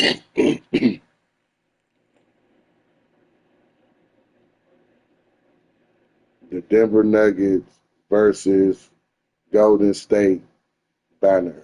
The Denver Nuggets versus Golden State banner.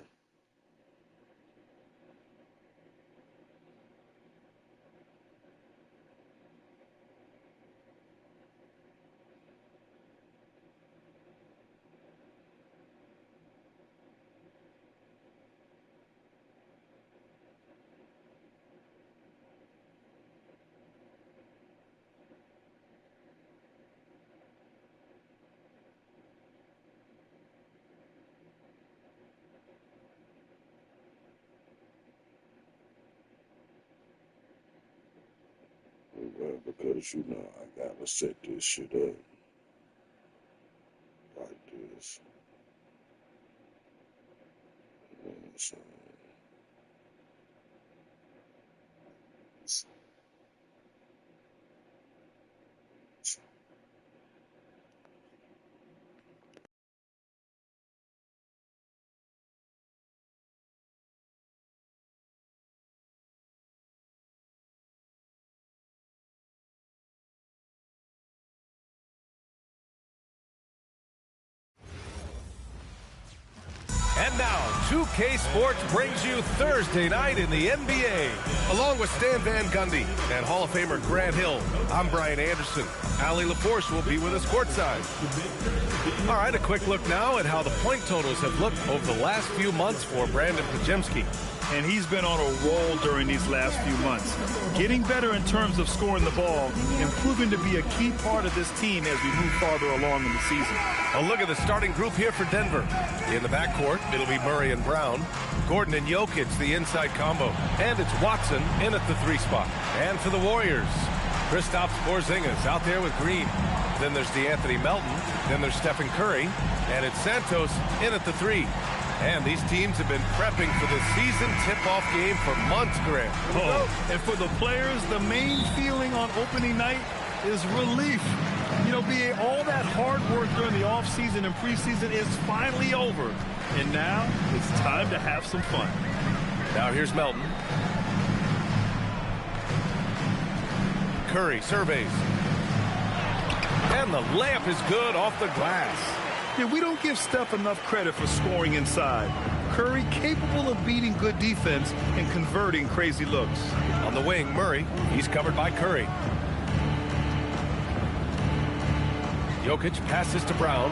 Well, because I gotta set this shit up like this. So, And now, 2K Sports brings you Thursday night in the NBA. Along with Stan Van Gundy and Hall of Famer Grant Hill, I'm Brian Anderson. Allie LaForce will be with us courtside. All right, a quick look now at how the point totals have looked over the last few months for Brandon Podziemski. And he's been on a roll during these last few months. Getting better in terms of scoring the ball and proving to be a key part of this team as we move farther along in the season. A look at the starting group here for Denver. In the backcourt, it'll be Murray and Brown. Gordon and Jokic, the inside combo. And it's Watson in at the 3 spot. And for the Warriors, Kristaps Porzingis out there with Green. Then there's DeAnthony Melton. Then there's Stephen Curry. And it's Santos in at the 3. And these teams have been prepping for the season tip-off game for months, Grant. And for the players, the main feeling on opening night is relief. You know, all that hard work during the offseason and preseason is finally over. And now it's time to have some fun. Now here's Melton. Curry surveys. And the layup is good off the glass. Yeah, we don't give Steph enough credit for scoring inside. Curry capable of beating good defense and converting crazy looks. On the wing, Murray. He's covered by Curry. Jokic passes to Brown.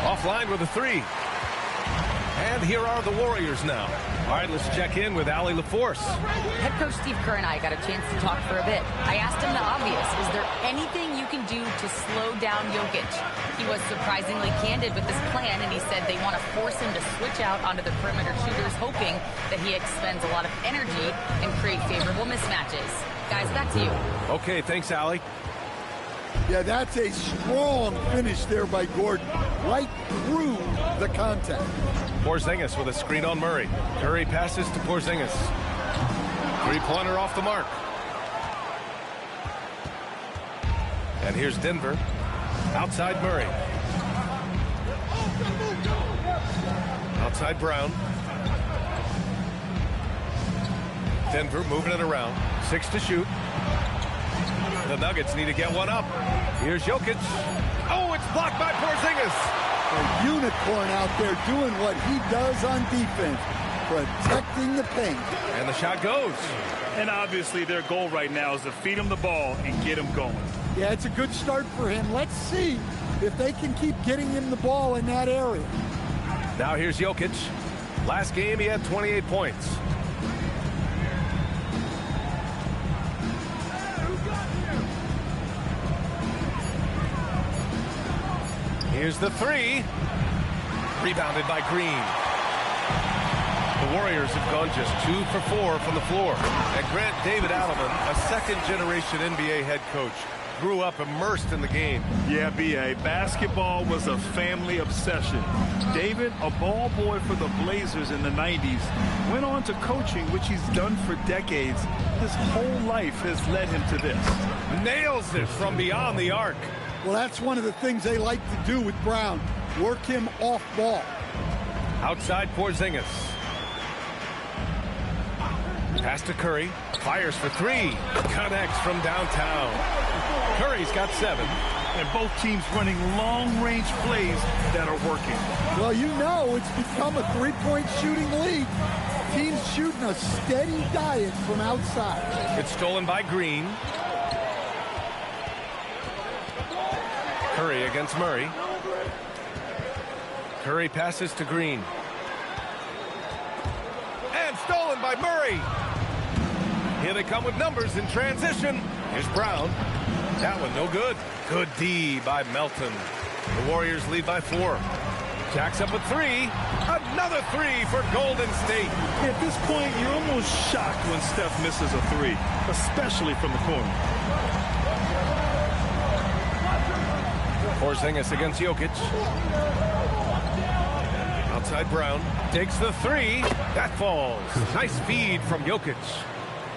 Offline with a 3. And here are the Warriors now. All right, let's check in with Allie LaForce. Head coach Steve Kerr and I got a chance to talk for a bit. I asked him the obvious. Is there anything you can do to slow down Jokic? He was surprisingly candid with his plan, and he said they want to force him to switch out onto the perimeter shooters, hoping that he expends a lot of energy and create favorable mismatches. Guys, back to you. Okay, thanks, Allie. Yeah, that's a strong finish there by Gordon. Right through the contact. Porzingis with a screen on Murray. Curry passes to Porzingis. 3-pointer off the mark. And here's Denver. Outside Murray. Outside Brown. Denver moving it around. 6 to shoot. The Nuggets need to get one up. Here's Jokic. Oh, it's blocked by Porzingis. A unicorn out there doing what he does on defense, protecting the paint. And the shot goes. And obviously their goal right now is to feed him the ball and get him going. Yeah, it's a good start for him. Let's see if they can keep getting him the ball in that area. Now here's Jokic. Last game he had 28 points. Here's the 3. Rebounded by Green. The Warriors have gone just 2 for 4 from the floor. And Grant, David Adelman, a second-generation NBA head coach, grew up immersed in the game. Yeah, B.A., basketball was a family obsession. David, a ball boy for the Blazers in the 90s, went on to coaching, which he's done for decades. His whole life has led him to this. Nails it from beyond the arc. Well, that's one of the things they like to do with Brown. Work him off ball. Outside Porzingis. Pass to Curry. Fires for three. Connects from downtown. Curry's got 7. And both teams running long-range plays that are working. Well, you know it's become a three-point shooting league. Teams shooting a steady diet from outside. It's stolen by Green. Curry against Murray. Curry passes to Green. And stolen by Murray. Here they come with numbers in transition. Here's Brown. That one no good. Good D by Melton. The Warriors lead by 4. Jacks up a 3. Another 3 for Golden State. At this point, you're almost shocked when Steph misses a 3, especially from the corner. Porzingis against Jokic. Outside Brown. Takes the 3. That falls. Nice feed from Jokic.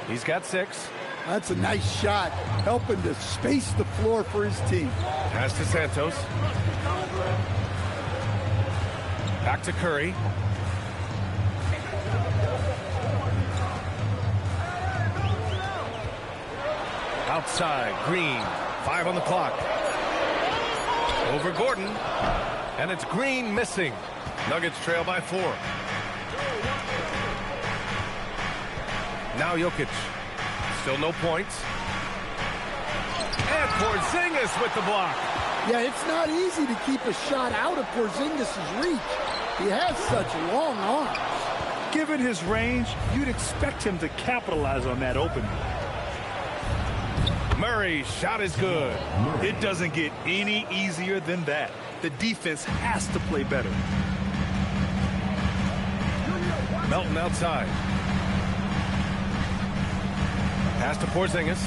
He's got 6. That's a nice shot, helping to space the floor for his team. Pass to Santos. Back to Curry. Outside, Green. 5 on the clock. Over Gordon. And it's Green missing. Nuggets trail by 4. Now Jokic. Still no points. And Porzingis with the block. Yeah, it's not easy to keep a shot out of Porzingis' reach. He has such long arms. Given his range, you'd expect him to capitalize on that opening. Murray's shot is good. It doesn't get any easier than that. The defense has to play better. Melton outside. Pass to Porzingis.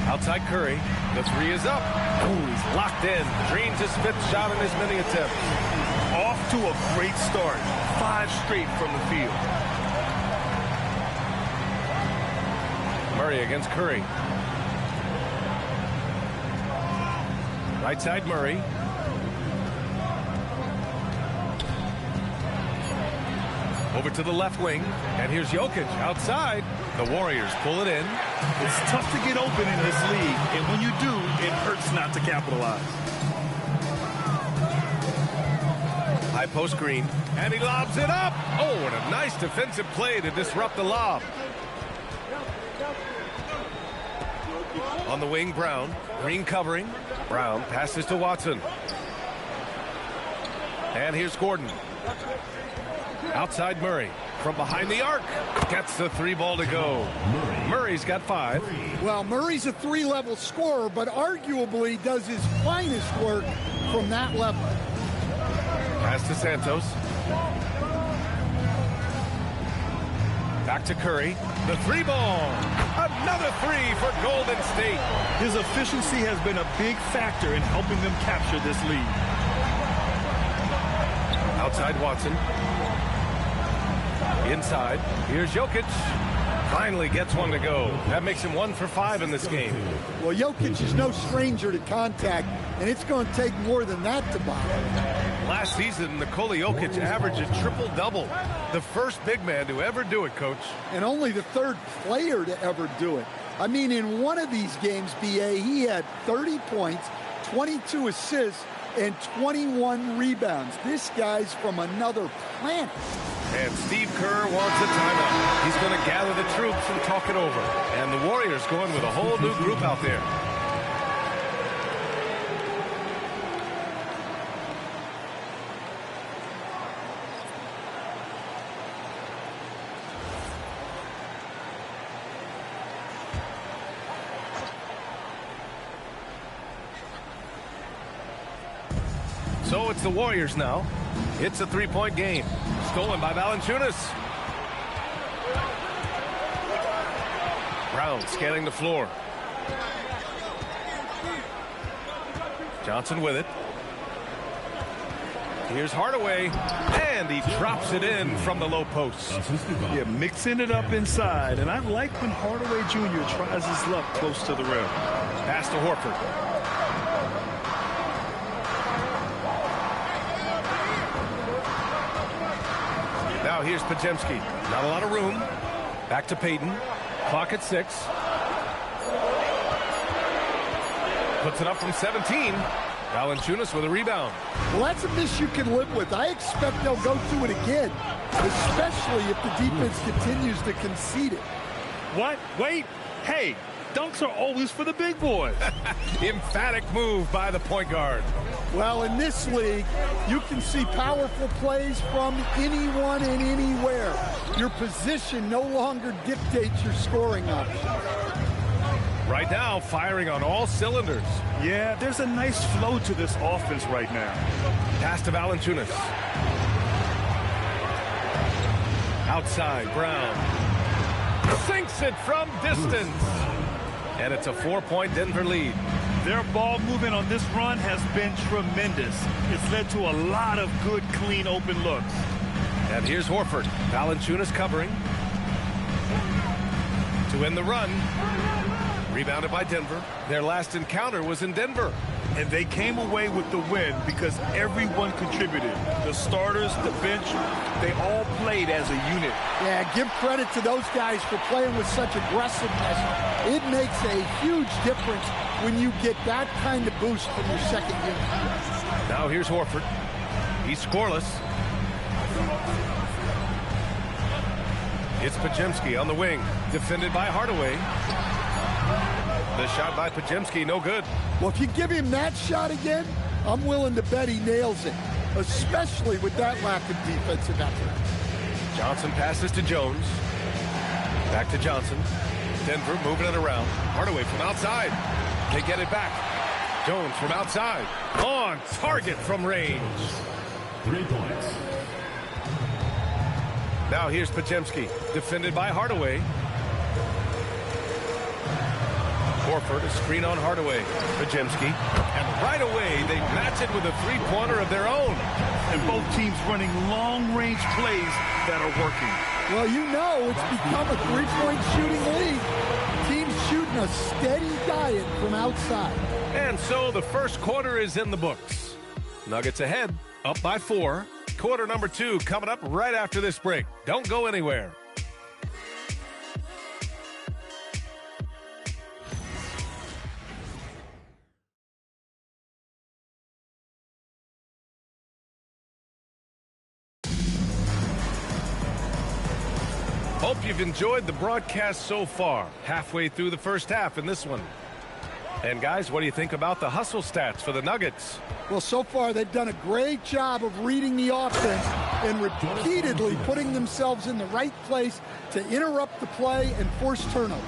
Outside Curry. The 3 is up. Oh, he's locked in. Dreams his 5th shot in his many attempts. Off to a great start. 5 straight from the field. Murray against Curry. Right side Murray. Over to the left wing. And here's Jokic outside. The Warriors pull it in. It's tough to get open in this league, and when you do, it hurts not to capitalize. High post Green. And he lobs it up. Oh, and a nice defensive play to disrupt the lob. On the wing, Brown. Green covering. Brown passes to Watson. And here's Gordon. Outside Murray. From behind the arc. Gets the 3 ball to go. Murray's got 5. Well, Murray's a 3-level scorer, but arguably does his finest work from that level. Pass to Santos. Back to Curry. The 3 ball. Another 3 for Golden State. His efficiency has been a big factor in helping them capture this lead. Outside Watson. Inside. Here's Jokic. Finally gets one to go. That makes him 1 for 5 in this game. Well, Jokic is no stranger to contact, and it's going to take more than that to bother. Last season, Nikola Jokic averaged a triple-double. The first big man to ever do it, Coach. And only the 3rd player to ever do it. I mean, in one of these games, B.A., he had 30 points, 22 assists, and 21 rebounds. This guy's from another planet. And Steve Kerr wants a timeout. He's going to gather the troops and talk it over. And the Warriors going with a whole new group out there. So it's the Warriors now. It's a 3-point game. Stolen by Valanciunas. Brown scanning the floor. Johnson with it. Here's Hardaway. And he drops it in from the low post. Yeah, mixing it up inside. And I like when Hardaway Jr. tries his luck close to the rim. Pass to Horford. Now Now here's Podziemski. Not a lot of room. Back to Payton. Clock at 6. Puts it up from 17. Valanciunas with a rebound. Well, that's a miss you can live with. I expect they'll go to it again, especially if the defense continues to concede it. What? Wait. Hey, dunks are always for the big boys. Emphatic move by the point guard. Well, in this league, you can see powerful plays from anyone and anywhere. Your position no longer dictates your scoring options. Right now, firing on all cylinders. Yeah, there's a nice flow to this offense right now. Pass to Valanciunas. Outside, Brown. Sinks it from distance. And it's a 4-point Denver lead. Their ball movement on this run has been tremendous. It's led to a lot of good, clean, open looks. And here's Horford. Valanciunas covering. To end the run. Rebounded by Denver. Their last encounter was in Denver. And they came away with the win because everyone contributed. The starters, the bench, they all played as a unit. Yeah, give credit to those guys for playing with such aggressiveness. It makes a huge difference when you get that kind of boost from your second unit. Now here's Horford. He's scoreless. It's Podziemski on the wing. Defended by Hardaway. The shot by Podziemski, no good. Well, if you give him that shot again, I'm willing to bet he nails it, especially with that lack of defensive effort. Johnson passes to Jones. Back to Johnson. Denver moving it around. Hardaway from outside. They get it back. Jones from outside. On target from range. 3 points. Now here's Podziemski. Defended by Hardaway. Horford, a screen on Hardaway. Podziemski. And right away, they match it with a three-pointer of their own. And both teams running long-range plays that are working. Well, you know it's become a three-point shooting league. Teams shooting a steady diet from outside. And so the first quarter is in the books. Nuggets ahead, up by 4. Quarter number 2 coming up right after this break. Don't go anywhere. Hope you've enjoyed the broadcast so far. Halfway through the first half in this one. And guys, what do you think about the hustle stats for the Nuggets? Well, so far they've done a great job of reading the offense and repeatedly putting themselves in the right place to interrupt the play and force turnovers.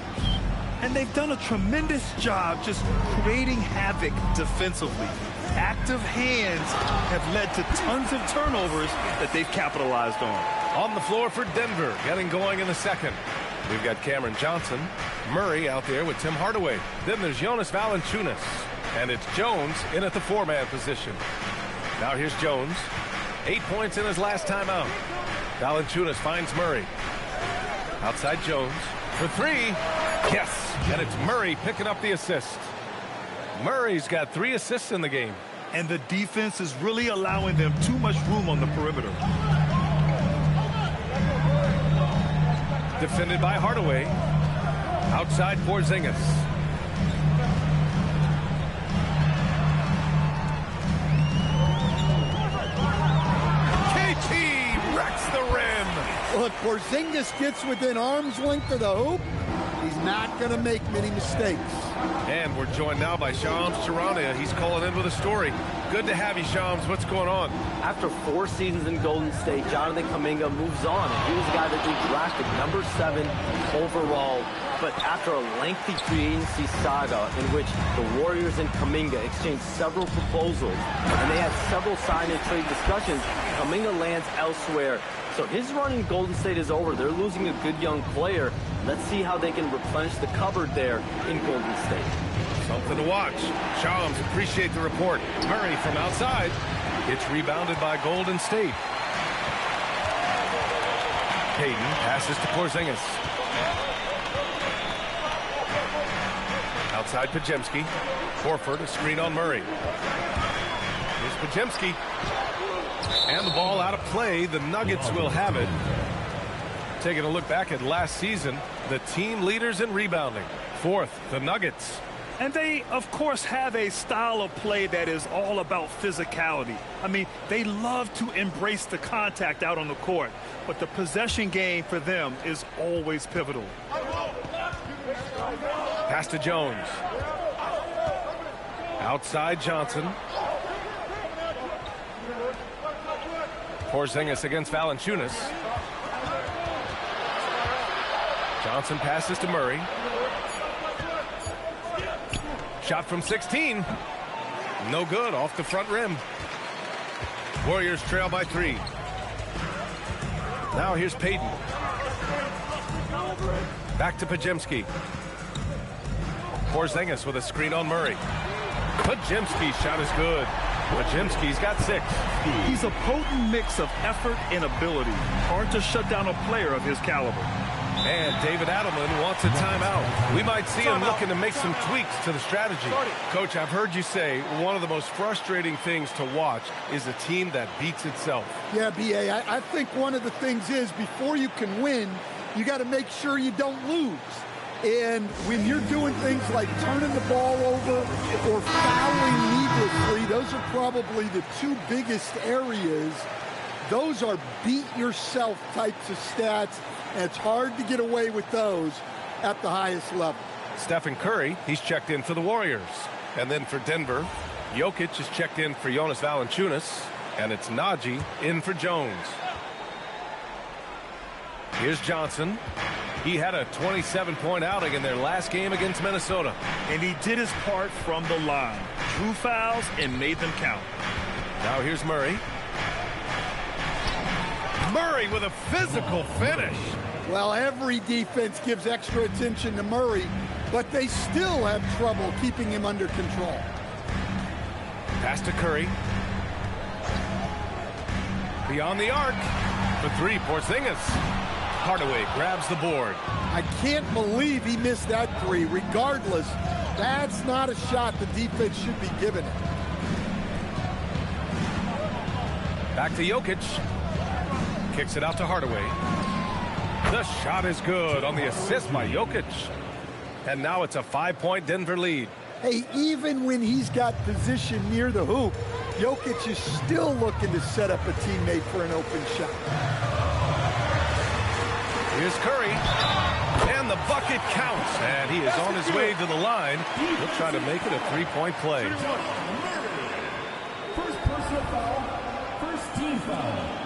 And they've done a tremendous job just creating havoc defensively. Active hands have led to tons of turnovers that they've capitalized on. On the floor for Denver, getting going in the second. We've got Cameron Johnson, Murray out there with Tim Hardaway. Then there's Jonas Valanciunas. And it's Jones in at the 4-man position. Now here's Jones. 8 points in his last time out. Valanciunas finds Murray. Outside Jones for 3. Yes, and it's Murray picking up the assist. Murray's got 3 assists in the game. And the defense is really allowing them too much room on the perimeter. Defended by Hardaway. Outside Porzingis. KT wrecks the rim. Well, if Porzingis gets within arm's length of the hoop, he's not going to make many mistakes. And we're joined now by Shams Charania. He's calling in with a story. Good to have you, Shams. What's going on? After 4 seasons in Golden State, Jonathan Kuminga moves on. And he was a guy that they drafted number 7 overall. But after a lengthy free agency saga in which the Warriors and Kuminga exchanged several proposals, and they had several sign and trade discussions, Kuminga lands elsewhere. So his run in Golden State is over. They're losing a good young player. Let's see how they can replenish the cupboard there in Golden State. Something to watch. Shams, appreciate the report. Murray from outside. It's rebounded by Golden State. Payton passes to Porzingis. Outside Podziemski. Horford, a screen on Murray. Here's Podziemski. And the ball out of play. The Nuggets will have it. Taking a look back at last season, the team leaders in rebounding. Fourth, the Nuggets. And they, of course, have a style of play that is all about physicality. I mean, they love to embrace the contact out on the court, but the possession game for them is always pivotal. Pass to Jones. Outside Johnson. Porzingis against Valanciunas. Johnson passes to Murray. Shot from 16. No good, off the front rim. Warriors trail by 3. Now here's Payton. Back to Podziemski. Porzingis with a screen on Murray. Podziemski's shot is good. Podziemski's got 6. He's a potent mix of effort and ability. Hard to shut down a player of his caliber. And David Adelman wants a timeout. We might see him looking to make some tweaks to the strategy. Coach, I've heard you say one of the most frustrating things to watch is a team that beats itself. Yeah, B.A., I think one of the things is before you can win, you got to make sure you don't lose. And when you're doing things like turning the ball over or fouling needlessly, those are probably the 2 biggest areas. Those are beat-yourself types of stats, and it's hard to get away with those at the highest level. Stephen Curry, he's checked in for the Warriors. And then for Denver, Jokic is checked in for Jonas Valanciunas, and it's Najee in for Jones. Here's Johnson. He had a 27-point outing in their last game against Minnesota. And he did his part from the line. Drew fouls and made them count. Now here's Murray. Murray with a physical finish. Well, every defense gives extra attention to Murray, but they still have trouble keeping him under control. Pass to Curry. Beyond the arc. For 3, Porzingis. Hardaway grabs the board. I can't believe he missed that 3. Regardless, that's not a shot the defense should be giving it. Back to Jokic. Kicks it out to Hardaway. The shot is good on the assist by Jokic. And now it's a 5-point Denver lead. Hey, even when he's got position near the hoop, Jokic is still looking to set up a teammate for an open shot. Here's Curry. And the bucket counts. And he is on his way to the line. He'll try to make it a 3-point play. First personal foul, first team foul.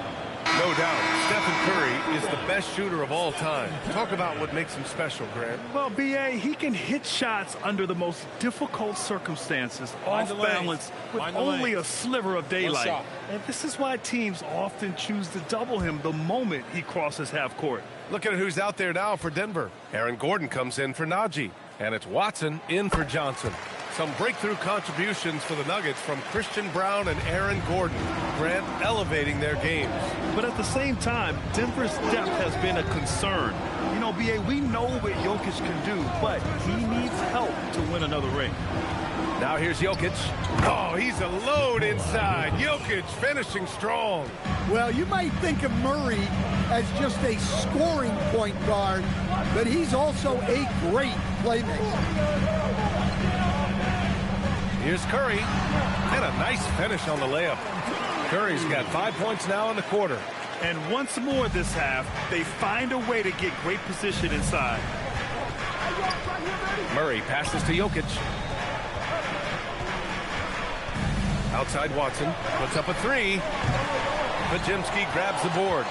No doubt, Stephen Curry is the best shooter of all time. Talk about what makes him special, Grant. Well, B.A., he can hit shots under the most difficult circumstances, off balance, with only a sliver of daylight. And this is why teams often choose to double him the moment he crosses half court. Look at who's out there now for Denver. Aaron Gordon comes in for Najee. And it's Watson in for Johnson. Some breakthrough contributions for the Nuggets from Christian Braun and Aaron Gordon. Grant elevating their games. But at the same time, Denver's depth has been a concern. You know, B.A., we know what Jokic can do, but he needs help to win another ring. Now here's Jokic. Oh, he's a load inside. Jokic finishing strong. Well, you might think of Murray as just a scoring point guard, but he's also a great playmaker. Here's Curry. And a nice finish on the layup. Curry's got 5 points now in the quarter. And once more this half, they find a way to get great position inside. Murray passes to Jokic. Outside Watson, puts up a 3. Podziemski grabs the board.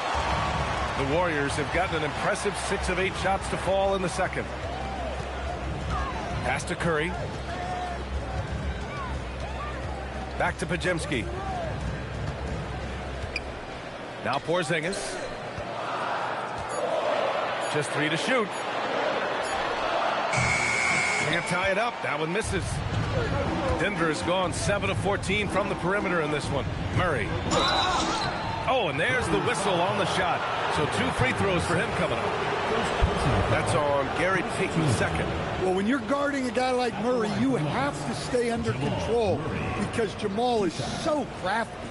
The Warriors have gotten an impressive 6 of 8 shots to fall in the second. Pass to Curry. Back to Podziemski. Now Porzingis. Just 3 to shoot. Can't tie it up. That one misses. Denver has gone 7 of 14 from the perimeter in this one. Murray. Oh, and there's the whistle on the shot. So 2 free throws for him coming up. That's on Gary Payton's second. Well, when you're guarding a guy like Murray, you have to stay under control because Jamal is so crafty.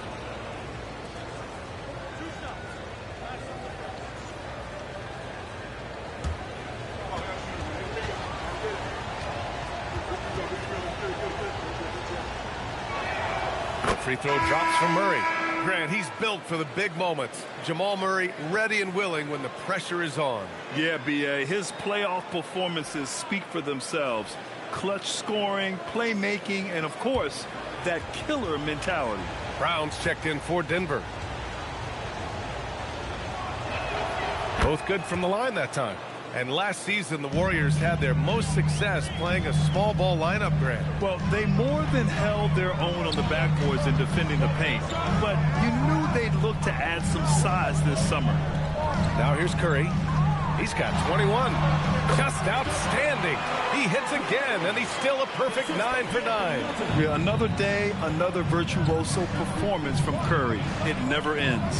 free throw drops from Murray. Grant, he's built for the big moments. Jamal Murray ready and willing when the pressure is on. Yeah, B.A. His playoff performances speak for themselves. Clutch scoring, playmaking, and, of course, that killer mentality. Brown's checked in for Denver. Both good from the line that time. And last season, the Warriors had their most success playing a small ball lineup, Grant. Well, they more than held their own on the backboards in defending the paint. But you knew they'd look to add some size this summer. Now here's Curry. He's got 21. Just outstanding. He hits again, and he's still a perfect 9 for 9. Yeah, another day, another virtuoso performance from Curry. It never ends.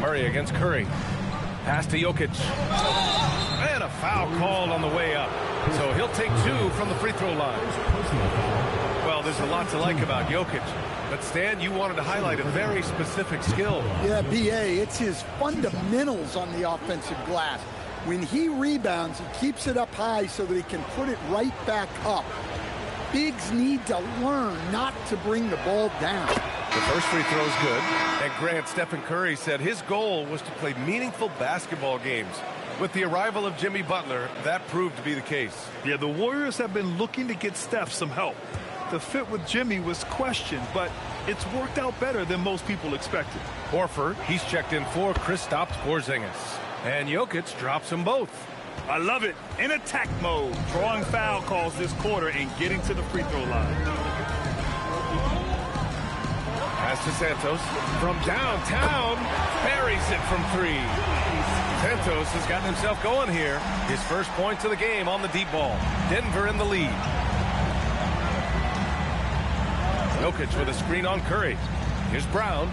Murray against Curry. Pass to Jokic. And a foul called on the way up. So he'll take 2 from the free throw line. Well, there's a lot to like about Jokic. But, Stan, you wanted to highlight a very specific skill. Yeah, B.A., it's his fundamentals on the offensive glass. When he rebounds, he keeps it up high so that he can put it right back up. Bigs need to learn not to bring the ball down. The first free throw is good. And Grant, Stephen Curry said his goal was to play meaningful basketball games. With the arrival of Jimmy Butler, that proved to be the case. Yeah, the Warriors have been looking to get Steph some help. The fit with Jimmy was questioned, but it's worked out better than most people expected. Horford, he's checked in for Kristaps Porzingis. And Jokic drops them both. I love it. In attack mode, drawing foul calls this quarter and getting to the free throw line. Pass to Santos. From downtown, buries it from 3. Santos has gotten himself going here. His first points of the game on the deep ball. Denver in the lead. Jokic with a screen on Curry. Here's Brown.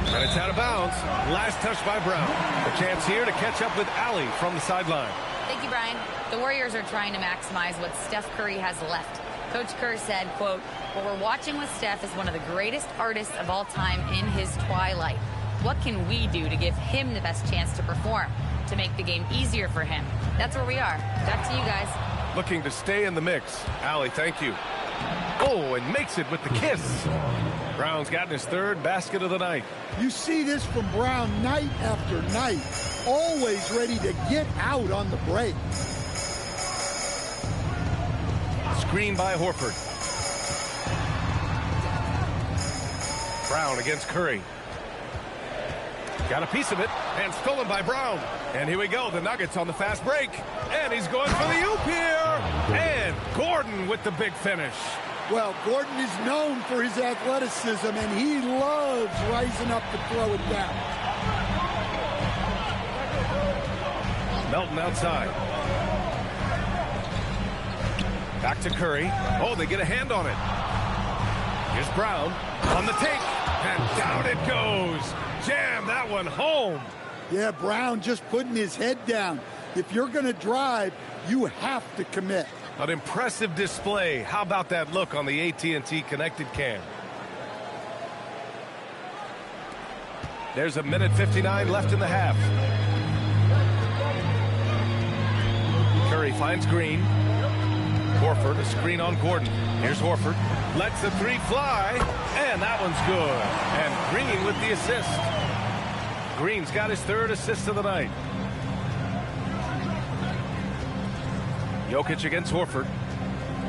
And it's out of bounds. Last touch by Brown. A chance here to catch up with Allie from the sideline. Thank you, Brian. The Warriors are trying to maximize what Steph Curry has left. Coach Kerr said, quote, "What we're watching with Steph is one of the greatest artists of all time in his twilight. What can we do to give him the best chance to perform, to make the game easier for him?" That's where we are. Back to you guys. Looking to stay in the mix. Allie, thank you. Oh, and makes it with the kiss. Brown's gotten his 3rd basket of the night. You see this from Brown night after night. Always ready to get out on the break. Screen by Horford. Brown against Curry. Got a piece of it, and stolen by Brown. And here we go, the Nuggets on the fast break. And he's going for the oop here. And Gordon with the big finish. Well, Gordon is known for his athleticism, and he loves rising up to throw it down. Melton outside. Back to Curry. Oh, they get a hand on it. Here's Brown on the take. And down it goes. Jam that one home. Yeah, Brown just putting his head down. If you're going to drive, you have to commit. An impressive display. How about that look on the AT&T connected cam? There's a minute 59 left in the half. Curry finds Green. Horford, a screen on Gordon. Here's Horford. Lets the 3 fly. And that one's good. And Green with the assist. Green's got his 3rd assist of the night. Jokic against Horford.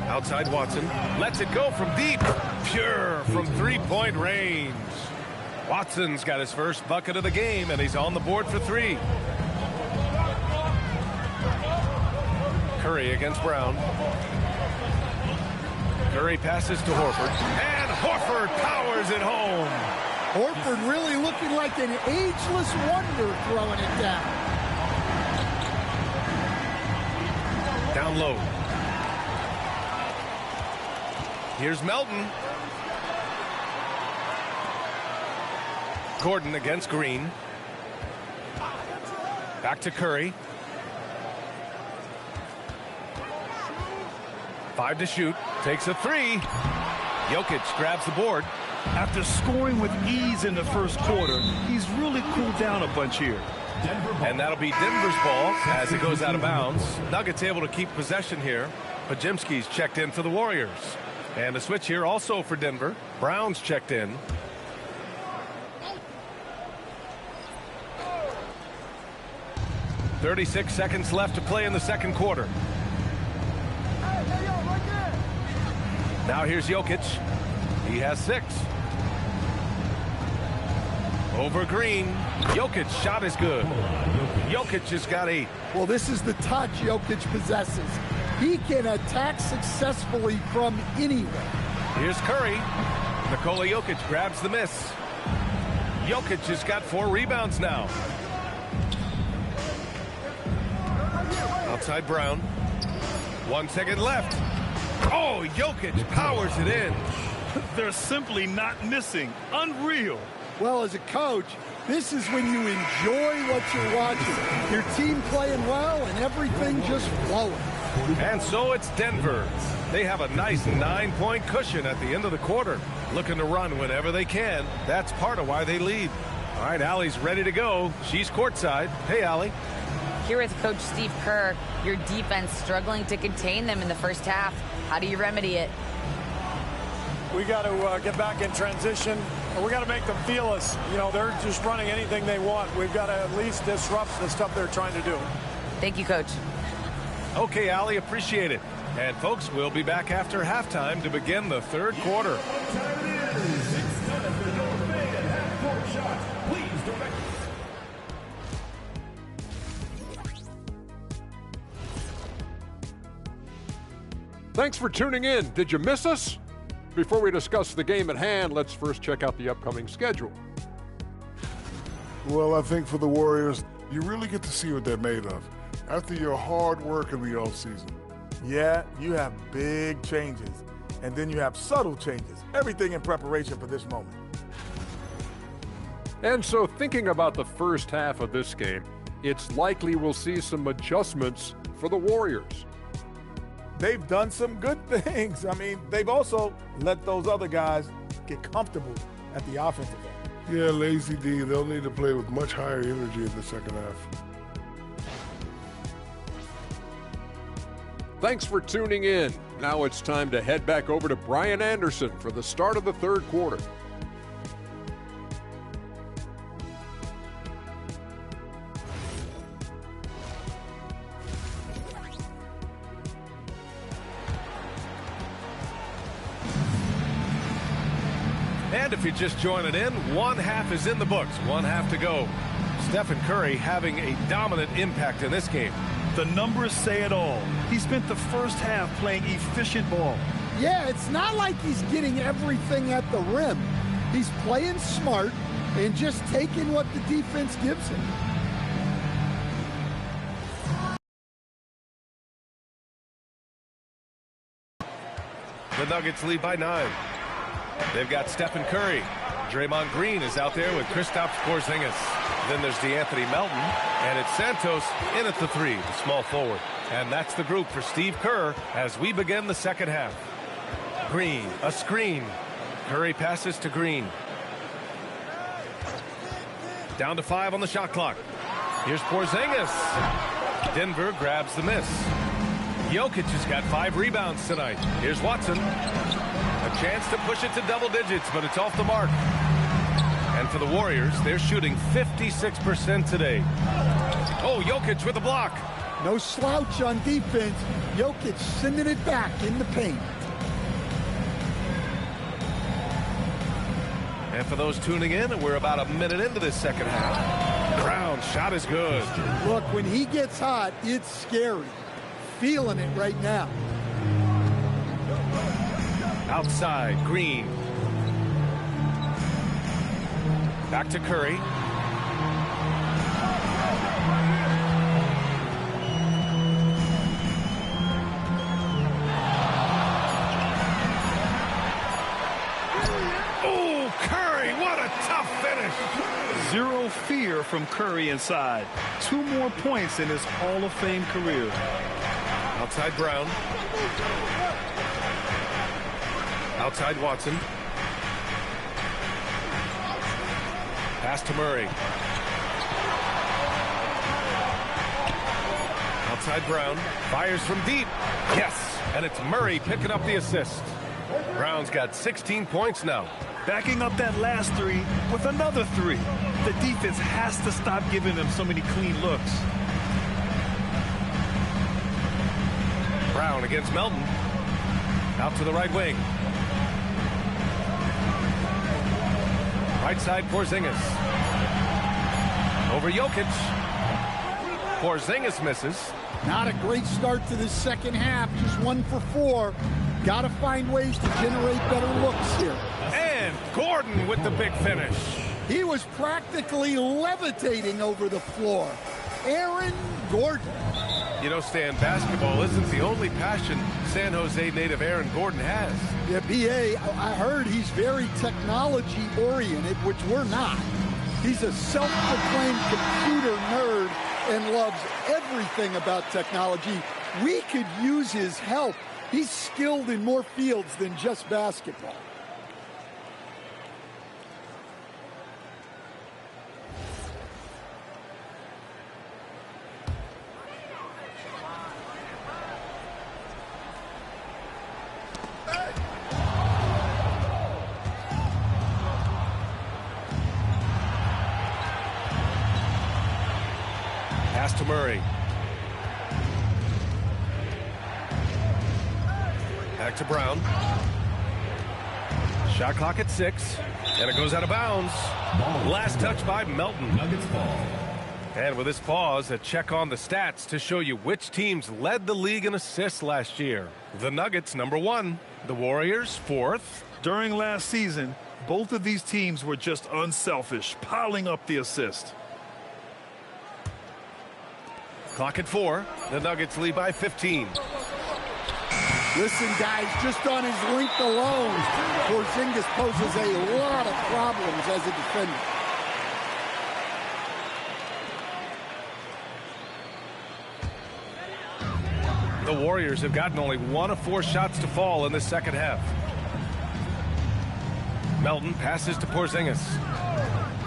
Outside Watson. Lets it go from deep. Pure from 3-point range. Watson's got his first bucket of the game, and he's on the board for 3. Curry against Brown. Curry passes to Horford. And Horford powers it home. Horford really looking like an ageless wonder throwing it down. Down low. Here's Melton. Gordon against Green. Back to Curry. 5 to shoot. Takes a 3. Jokic grabs the board. After scoring with ease in the first quarter, he's really cooled down a bunch here. And that'll be Denver's ball as it goes out of bounds. Nuggets able to keep possession here. Podziemski's checked in for the Warriors. And a switch here also for Denver. Brown's checked in. "36 seconds left to play in the second quarter. Now here's Jokic. He has 6. Over Green. Jokic shot is good. Jokic has got 8. Well, this is the touch Jokic possesses. He can attack successfully from anywhere. Here's Curry. Nikola Jokic grabs the miss. Jokic has got 4 rebounds now. Outside Brown. 1 second left. Oh, Jokic powers it in. They're simply not missing. Unreal. Well, as a coach, this is when you enjoy what you're watching. Your team playing well and everything just flowing. And so it's Denver. They have a nice 9-point cushion at the end of the quarter. Looking to run whenever they can. That's part of why they lead. All right, Allie's ready to go. She's courtside. Hey, Allie. Here with Coach Steve Kerr, your defense struggling to contain them in the first half. How do you remedy it? We got to get back in transition. We got to make them feel us. You know, they're just running anything they want. We've got to at least disrupt the stuff they're trying to do. Thank you, Coach. Okay, Allie, appreciate it. And, folks, we'll be back after halftime to begin the third quarter. Thanks for tuning in. Did you miss us? Before we discuss the game at hand, let's first check out the upcoming schedule. Well, I think for the Warriors, you really get to see what they're made of after your hard work in the offseason. Yeah, you have big changes, and then you have subtle changes. Everything in preparation for this moment. And so thinking about the first half of this game, it's likely we'll see some adjustments for the Warriors. They've done some good things. I mean, they've also let those other guys get comfortable at the offensive end. Yeah, Lazy D, they'll need to play with much higher energy in the second half. Thanks for tuning in. Now it's time to head back over to Brian Anderson for the start of the third quarter. And if you're just joining in, one half is in the books, one half to go. Stephen Curry having a dominant impact in this game. The numbers say it all. He spent the first half playing efficient ball. Yeah, it's not like he's getting everything at the rim. He's playing smart and just taking what the defense gives him. The Nuggets lead by 9. They've got Stephen Curry. Draymond Green is out there with Kristaps Porzingis. Then there's DeAnthony Melton, and it's Santos in at the 3, the small forward. And that's the group for Steve Kerr as we begin the second half. Green, a screen. Curry passes to Green. Down to 5 on the shot clock. Here's Porzingis. Denver grabs the miss. Jokic has got 5 rebounds tonight. Here's Watson. A chance to push it to double digits, but it's off the mark. And for the Warriors, they're shooting 56% today. Oh, Jokic with a block. No slouch on defense. Jokic sending it back in the paint. And for those tuning in, we're about a minute into this second half. Brown's shot is good. Look, when he gets hot, it's scary. Feeling it right now. Outside, Green. Back to Curry. Oh, Curry, what a tough finish. Zero fear from Curry inside. 2 more points in his Hall of Fame career. Outside Brown. Outside Watson. Pass to Murray. Outside Brown. Fires from deep. Yes. And it's Murray picking up the assist. Brown's got 16 points now. Backing up that last three with another three. The defense has to stop giving them so many clean looks. Brown against Melton. Out to the right wing. Right side, Porzingis. Over Jokic. Porzingis misses. Not a great start to this second half. Just 1 for 4. Got to find ways to generate better looks here. And Gordon with the big finish. He was practically levitating over the floor. Aaron Gordon. You know, Stan, basketball isn't the only passion San Jose native Aaron Gordon has. Yeah, B.A., I heard he's very technology-oriented, which we're not. He's a self-proclaimed computer nerd and loves everything about technology. We could use his help. He's skilled in more fields than just basketball. Pass to Murray. Back to Brown. Shot clock at 6. And it goes out of bounds. Last touch by Melton. Nuggets ball. And with this pause, a check on the stats to show you which teams led the league in assists last year. The Nuggets, number 1. The Warriors, 4th. During last season, both of these teams were just unselfish, piling up the assist. Clock at 4. The Nuggets lead by 15. Listen, guys, just on his length alone, Porzingis poses a lot of problems as a defender. The Warriors have gotten only 1 of 4 shots to fall in the second half. Melton passes to Porzingis.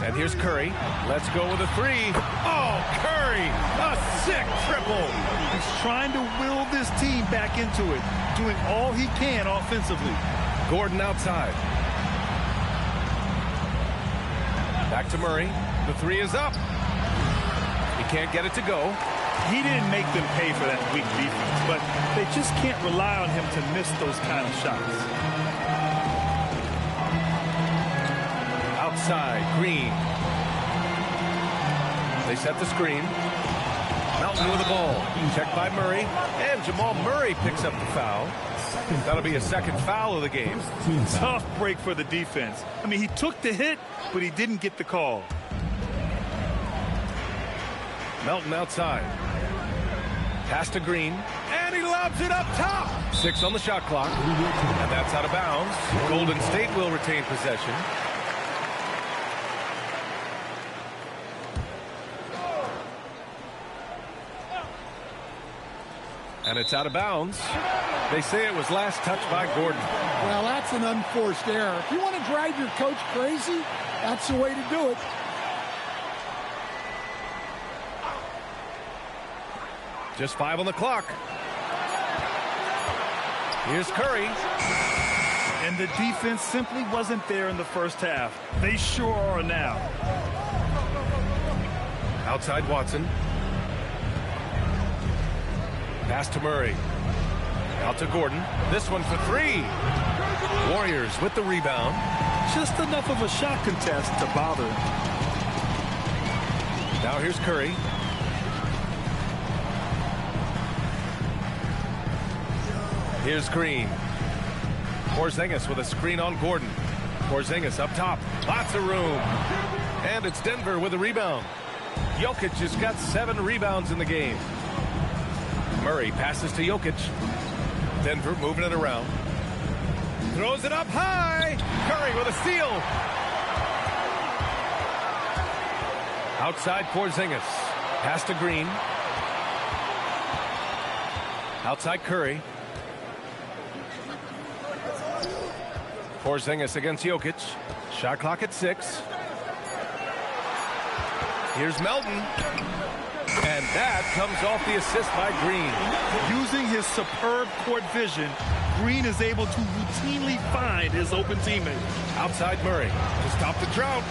And here's Curry. Let's go with a 3. Oh, Curry! A sick triple! He's trying to will this team back into it, doing all he can offensively. Gordon outside. Back to Murray. The 3 is up. He can't get it to go. He didn't make them pay for that weak defense, but they just can't rely on him to miss those kind of shots. Outside, Green. They set the screen. Melton with the ball. Checked by Murray. And Jamal Murray picks up the foul. That'll be a second foul of the game. Tough break for the defense. I mean, he took the hit, but he didn't get the call. Melton outside. Pass to Green. And he lobs it up top. 6 on the shot clock. And that's out of bounds. Golden State will retain possession. And it's out of bounds. They say it was last touched by Gordon. Well, that's an unforced error. If you want to drive your coach crazy, that's the way to do it. Just 5 on the clock. Here's Curry. And the defense simply wasn't there in the first half. They sure are now. Outside Watson. Pass to Murray. Out to Gordon. This one for 3. Warriors with the rebound. Just enough of a shot contest to bother him. Now here's Curry. Here's Green. Porzingis with a screen on Gordon. Porzingis up top. Lots of room. And it's Denver with a rebound. Jokic has got 7 rebounds in the game. Murray passes to Jokic. Denver moving it around. Throws it up high. Curry with a steal. Outside Porzingis. Pass to Green. Outside Curry. Porzingis against Jokic. Shot clock at 6. Here's Melton. And that comes off the assist by Green. Using his superb court vision, Green is able to routinely find his open teammate. Outside Murray to stop the drought.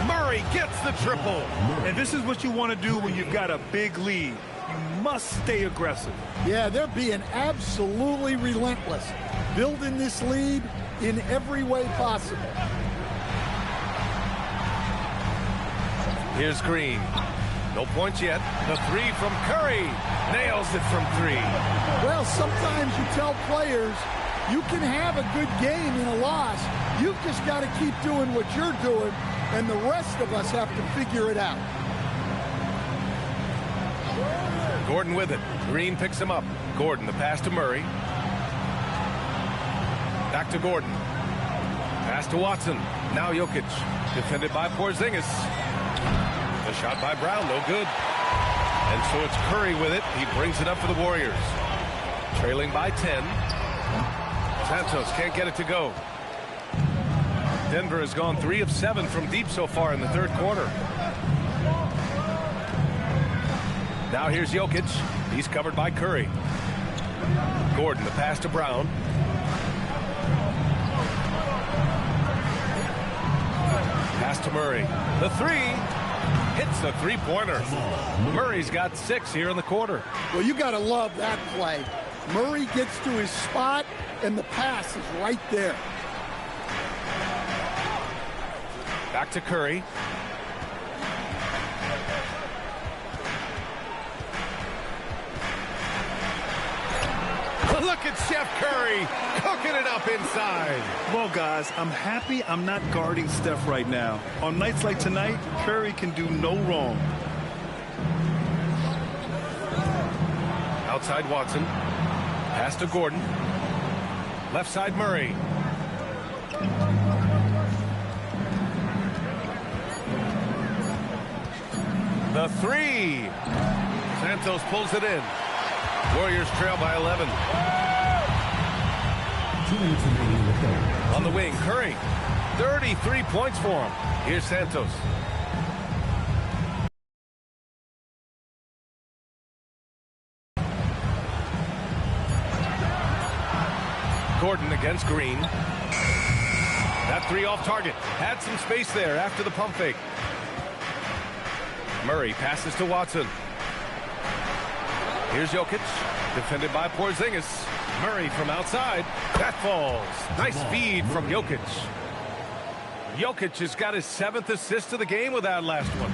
Murray gets the triple. And this is what you want to do when you've got a big lead. You must stay aggressive. Yeah, they're being absolutely relentless, building this lead in every way possible. Here's Green. No points yet. The three from Curry. Nails it from three. Well, sometimes you tell players you can have a good game in a loss. You've just got to keep doing what you're doing, and the rest of us have to figure it out. Gordon with it. Green picks him up. Gordon, the pass to Murray. Back to Gordon. Pass to Watson. Now Jokic. Defended by Porzingis. The shot by Brown, no good. And so it's Curry with it. He brings it up for the Warriors. Trailing by 10. Santos can't get it to go. Denver has gone 3 of 7 from deep so far in the third quarter. Now here's Jokic. He's covered by Curry. Gordon, the pass to Brown. Pass to Murray. The three. Hits the three-pointer. Murray's got 6 here in the quarter. Well, you got to love that play. Murray gets to his spot, and the pass is right there. Back to Curry. Look at Steph Curry cooking it up inside. Well, guys, I'm happy I'm not guarding Steph right now. On nights like tonight, Curry can do no wrong. Outside Watson. Pass to Gordon. Left side Murray. The three. Santos pulls it in. Warriors trail by 11. On the wing, Curry. 33 points for him. Here's Santos. Gordon against Green. That three off target. Had some space there after the pump fake. Murray passes to Watson. Here's Jokic, defended by Porzingis. Murray from outside. That falls. Nice feed from Jokic. Jokic has got his 7th assist of the game with that last one.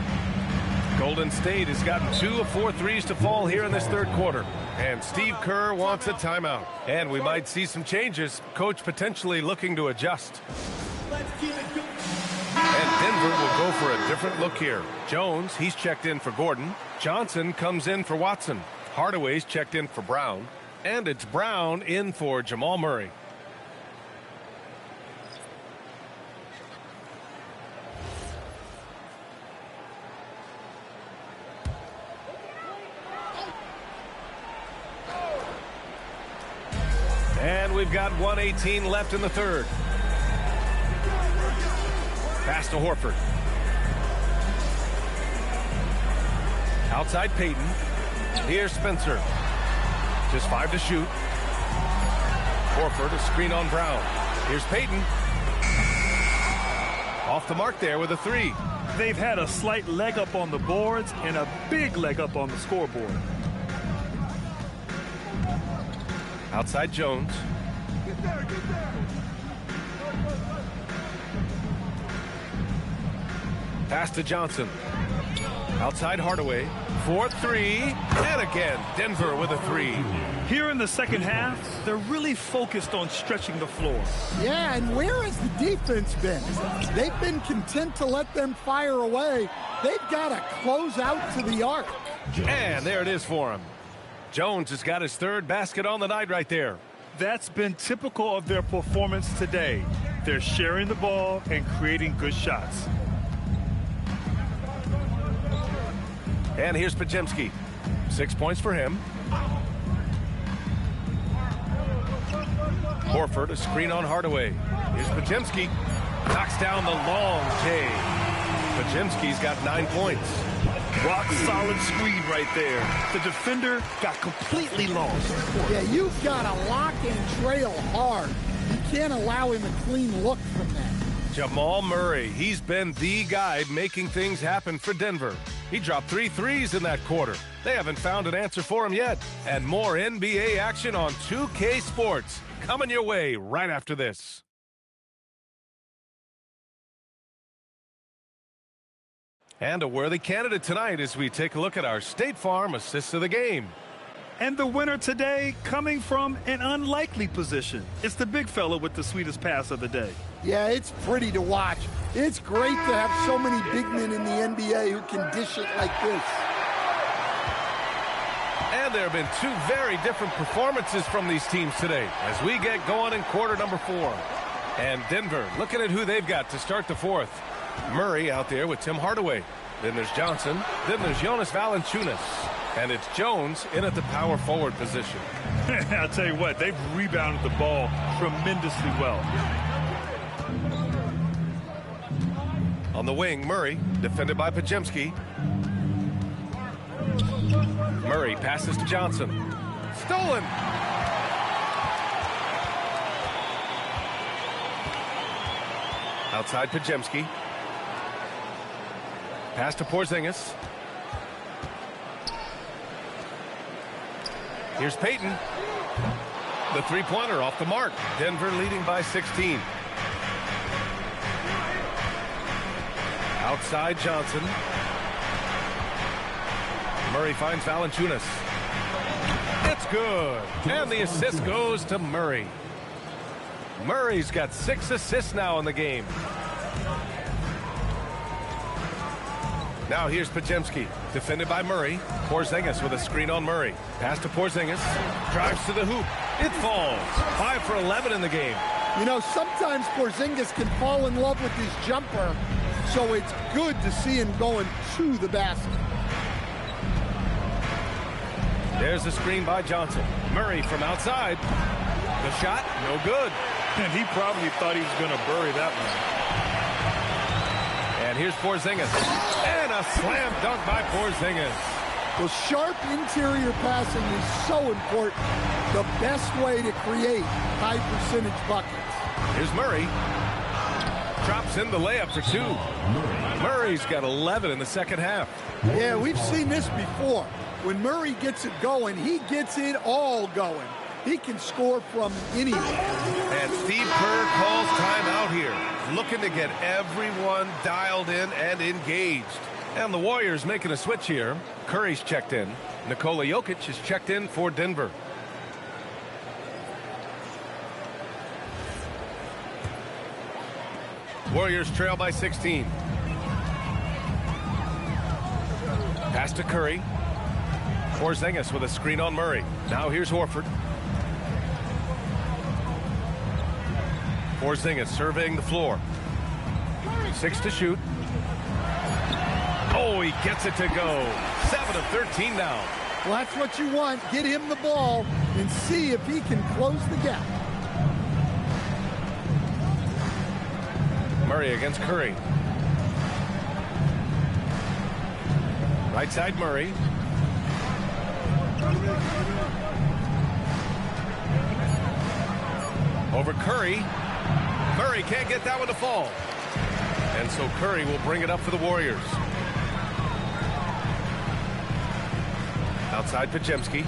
Golden State has gotten 2 of 4 threes to fall here in this third quarter. And Steve Kerr wants a timeout. And we might see some changes. Coach potentially looking to adjust. And Denver will go for a different look here. Jones, he's checked in for Gordon. Johnson comes in for Watson. Hardaway's checked in for Brown. And it's Brown in for Jamal Murray. And we've got 1:18 left in the third. Pass to Horford. Outside Payton. Here's Spencer. Just 5 to shoot. Horford, a screen on Brown. Here's Payton. Off the mark there with a three. They've had a slight leg up on the boards and a big leg up on the scoreboard. Outside Jones. Get there, get there. Pass to Johnson. Outside Hardaway. 4-3. And again, Denver with a three. Here in the second half, they're really focused on stretching the floor. Yeah, and where has the defense been? They've been content to let them fire away. They've got to close out to the arc. And there it is for him. Jones has got his third basket on the night right there. That's been typical of their performance today. They're sharing the ball and creating good shots. And here's Podziemski. 6 points for him. Horford, a screen on Hardaway. Here's Podziemski. Knocks down the long J. Podziemski's got 9 points. Rock solid screen right there. The defender got completely lost. Yeah, you've got to lock and trail hard. You can't allow him a clean look from that. Jamal Murray, he's been the guy making things happen for Denver. He dropped 3 threes in that quarter. They haven't found an answer for him yet. And more NBA action on 2K Sports coming your way right after this. And a worthy candidate tonight as we take a look at our State Farm Assists of the Game. And the winner today coming from an unlikely position. It's the big fella with the sweetest pass of the day. Yeah, it's pretty to watch. It's great to have so many big men in the NBA who can dish it like this. And there have been 2 very different performances from these teams today as we get going in quarter number 4. And Denver looking at who they've got to start the 4th. Murray out there with Tim Hardaway. Then there's Johnson. Then there's Jonas Valanciunas. And it's Jones in at the power forward position. I'll tell you what, they've rebounded the ball tremendously well. On the wing, Murray, defended by Podziemski. Murray passes to Johnson. Stolen! Outside Podziemski. Pass to Porzingis. Here's Payton. The 3-pointer off the mark. Denver leading by 16. Outside Johnson. Murray finds Valanciunas. It's good. And the assist goes to Murray. Murray's got 6 assists now in the game. Now here's Podziemski, defended by Murray. Porzingis with a screen on Murray. Pass to Porzingis. Drives to the hoop. It falls. 5 for 11 in the game. You know, sometimes Porzingis can fall in love with his jumper, so it's good to see him going to the basket. There's a screen by Johnson. Murray from outside. The shot, no good. And he probably thought he was going to bury that one. And here's Porzingis. And a slam dunk by Porzingis. Well, sharp interior passing is so important. The best way to create high percentage buckets. Here's Murray. Drops in the layup for 2. Murray's got 11 in the second half. Yeah, we've seen this before. When Murray gets it going, he gets it all going. He can score from anywhere. And Steve Kerr calls timeout here, looking to get everyone dialed in and engaged. And the Warriors making a switch here. Curry's checked in. Nikola Jokic is checked in for Denver. Warriors trail by 16. Pass to Curry. Porzingis with a screen on Murray. Now here's Horford. Porzingis surveying the floor. 6 to shoot. Oh, he gets it to go. 7 of 13 now. Well, that's what you want. Get him the ball and see if he can close the gap. Murray against Curry. Right side Murray. Over Curry. Murray can't get that one to fall. And so Curry will bring it up for the Warriors. Outside Podziemski.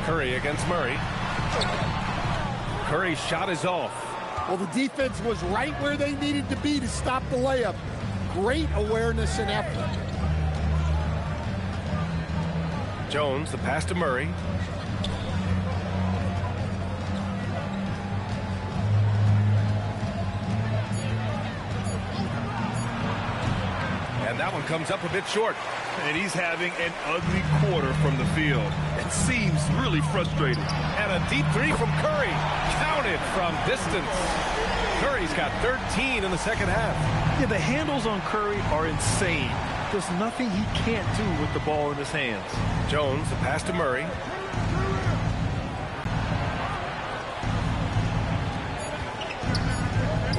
Curry against Murray. Curry's shot is off. Well, the defense was right where they needed to be to stop the layup. Great awareness and effort. Jones, the pass to Murray. And that one comes up a bit short. And he's having an ugly quarter from the field. It seems really frustrating. And a deep 3 from Curry. Counted from distance. Curry's got 13 in the second half. Yeah, the handles on Curry are insane. There's nothing he can't do with the ball in his hands. Jones, the pass to Murray.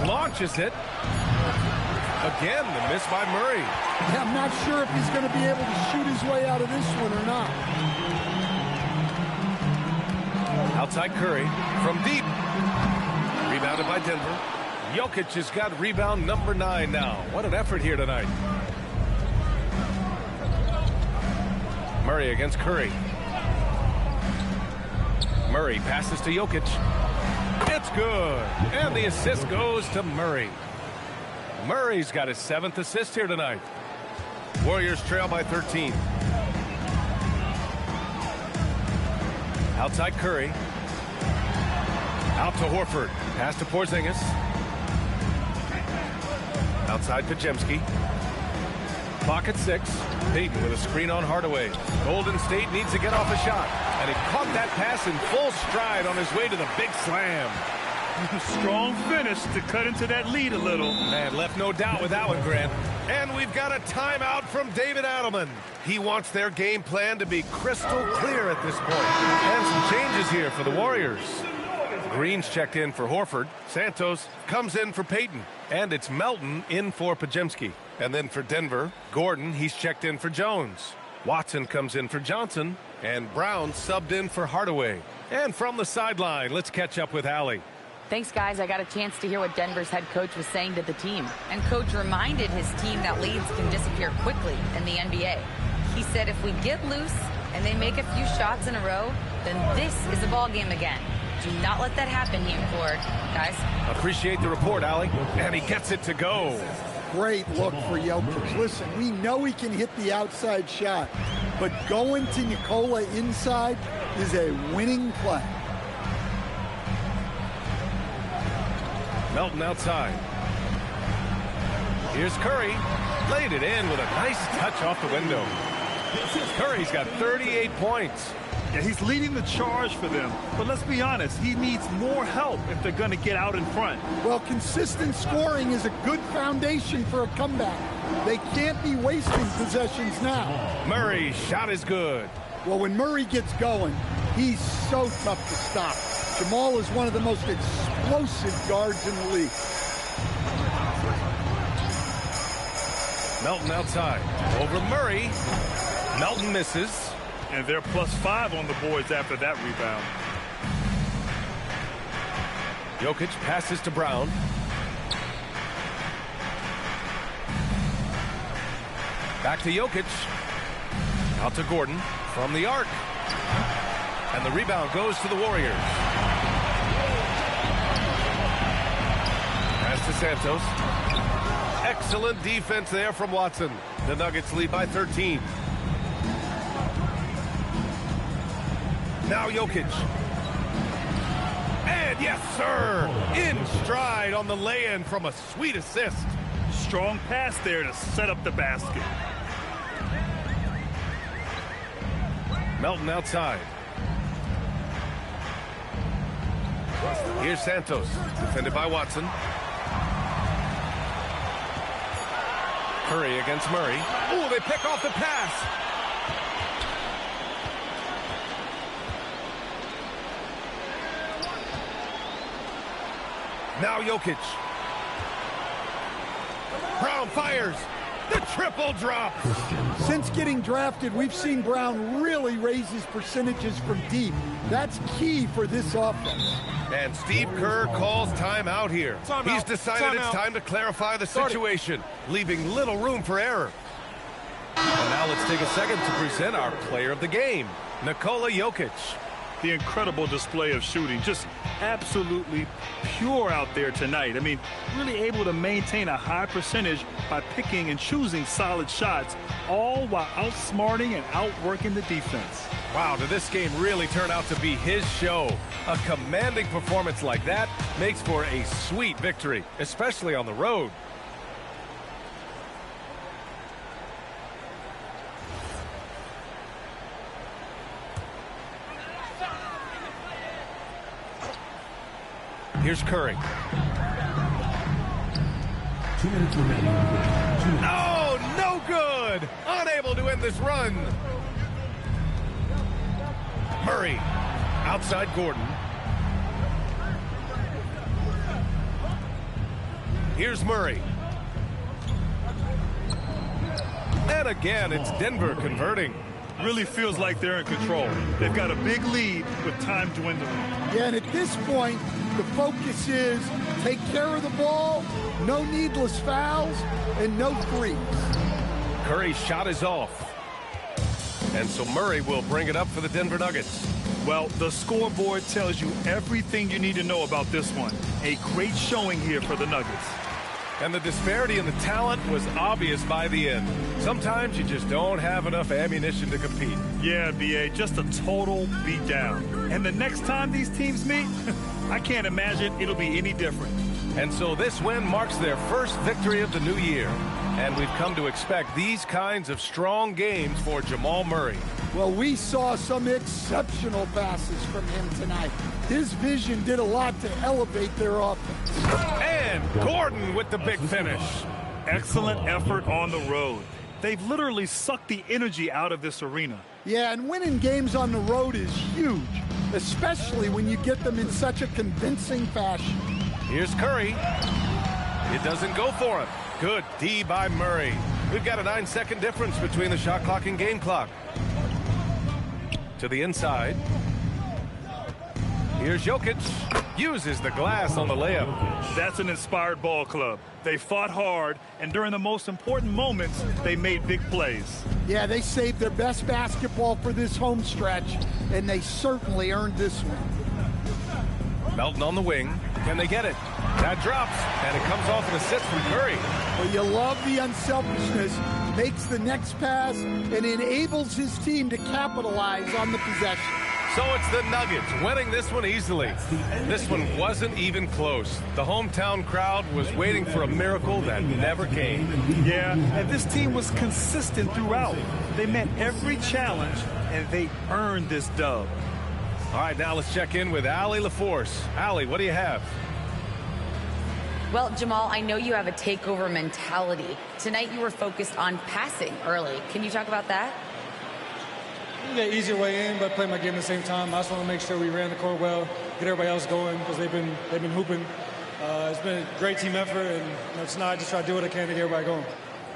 Launches it. Again, the miss by Murray. Yeah, I'm not sure if he's going to be able to shoot his way out of this one or not. Outside Curry from deep. Rebounded by Denver. Jokic has got rebound number 9 now. What an effort here tonight. Murray against Curry. Murray passes to Jokic. It's good. And the assist goes to Murray. Murray's got his 7th assist here tonight. Warriors trail by 13. Outside Curry. Out to Horford. Pass to Porzingis. Outside Podziemski. Clock at 6. Payton with a screen on Hardaway. Golden State needs to get off a shot. And he caught that pass in full stride on his way to the big slam. Strong finish to cut into that lead a little. Man, left no doubt with that one, Grant. And we've got a timeout from David Adelman. He wants their game plan to be crystal clear at this point. And some changes here for the Warriors. Green's checked in for Horford. Santos comes in for Payton. And it's Melton in for Podziemski. And then for Denver, Gordon, he's checked in for Jones. Watson comes in for Johnson. And Brown subbed in for Hardaway. And from the sideline, let's catch up with Allie. Thanks, guys. I got a chance to hear what Denver's head coach was saying to the team. And coach reminded his team that leads can disappear quickly in the NBA. He said if we get loose and they make a few shots in a row, then this is a ball game again. Do not let that happen, he implored. Guys. Appreciate the report, Allie. And he gets it to go. Great look for Jokic. Listen, we know he can hit the outside shot, but going to Nikola inside is a winning play. Melton outside. Here's Curry. Laid it in with a nice touch off the window. Curry's got 38 points. Yeah, he's leading the charge for them. But let's be honest, he needs more help if they're going to get out in front. Well, consistent scoring is a good foundation for a comeback. They can't be wasting possessions now. Murray's shot is good. Well, when Murray gets going, he's so tough to stop. Jamal is one of the most explosive guards in the league. Melton outside. Over Murray. Melton misses. And they're +5 on the boards after that rebound. Jokic passes to Brown. Back to Jokic. Out to Gordon from the arc. And the rebound goes to the Warriors. Pass to Santos. Excellent defense there from Watson. The Nuggets lead by 13. Now Jokic. And yes, sir, in stride on the lay-in from a sweet assist. Strong pass there to set up the basket. Melton outside. Here's Santos, defended by Watson. Curry against Murray. Oh, they pick off the pass. Now Jokic. Brown fires. The triple drop. Since getting drafted, we've seen Brown really raise his percentages from deep. That's key for this offense. And Steve Kerr calls timeout here. He's decided it's time to clarify the situation, leaving little room for error. And now let's take a second to present our player of the game, Nikola Jokic. The incredible display of shooting, just absolutely pure out there tonight. I mean, really able to maintain a high percentage by picking and choosing solid shots, all while outsmarting and outworking the defense. Wow, did this game really turn out to be his show? A commanding performance like that makes for a sweet victory, especially on the road. Here's Curry. 2 minutes remaining. Oh, no good! Unable to end this run. Murray, outside Gordon. Here's Murray. And again, it's Denver converting. Really feels like they're in control. They've got a big lead with time dwindling. Yeah, and at this point, the focus is take care of the ball, no needless fouls, and no threes. Curry's shot is off. And so Murray will bring it up for the Denver Nuggets. Well, the scoreboard tells you everything you need to know about this one. A great showing here for the Nuggets. And the disparity in the talent was obvious by the end. Sometimes you just don't have enough ammunition to compete. Yeah, B.A., just a total beatdown. And the next time these teams meet, I can't imagine it'll be any different. And so this win marks their first victory of the new year. And we've come to expect these kinds of strong games for Jamal Murray. Well, we saw some exceptional passes from him tonight. His vision did a lot to elevate their offense. And Gordon with the big finish. Excellent effort on the road. They've literally sucked the energy out of this arena. Yeah, and winning games on the road is huge, especially when you get them in such a convincing fashion. Here's Curry. It doesn't go for him. Good D by Murray. We've got a 9-second difference between the shot clock and game clock. To the inside. Here's Jokic. Uses the glass on the layup. That's an inspired ball club. They fought hard, and during the most important moments, they made big plays. Yeah, they saved their best basketball for this home stretch, and they certainly earned this one. Melton on the wing. Can they get it? That drops, and it comes off an assist from Curry. Well, you love the unselfishness. Makes the next pass and enables his team to capitalize on the possession. So it's the Nuggets winning this one easily. This one wasn't even close. The hometown crowd was waiting for a miracle that never came. Yeah, and this team was consistent throughout. They met every challenge, and they earned this dub. All right, now let's check in with Allie LaForce. Allie, what do you have? Well, Jamal, I know you have a takeover mentality. Tonight you were focused on passing early. Can you talk about that? You get easier way in, but play my game at the same time. I just want to make sure we ran the court well, get everybody else going because they've been hooping. It's been a great team effort, and tonight I just try to do what I can to get everybody going.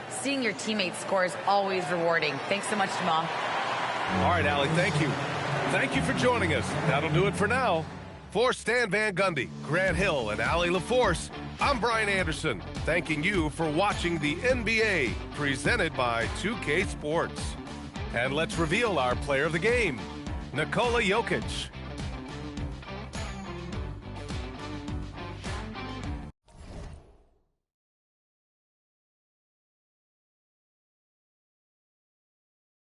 Seeing your teammates score is always rewarding. Thanks so much, Jamal. All right, Allie, thank you. Thank you for joining us. That'll do it for now. For Stan Van Gundy, Grant Hill, and Allie LaForce, I'm Brian Anderson, thanking you for watching the NBA, presented by 2K Sports. And let's reveal our player of the game, Nikola Jokic.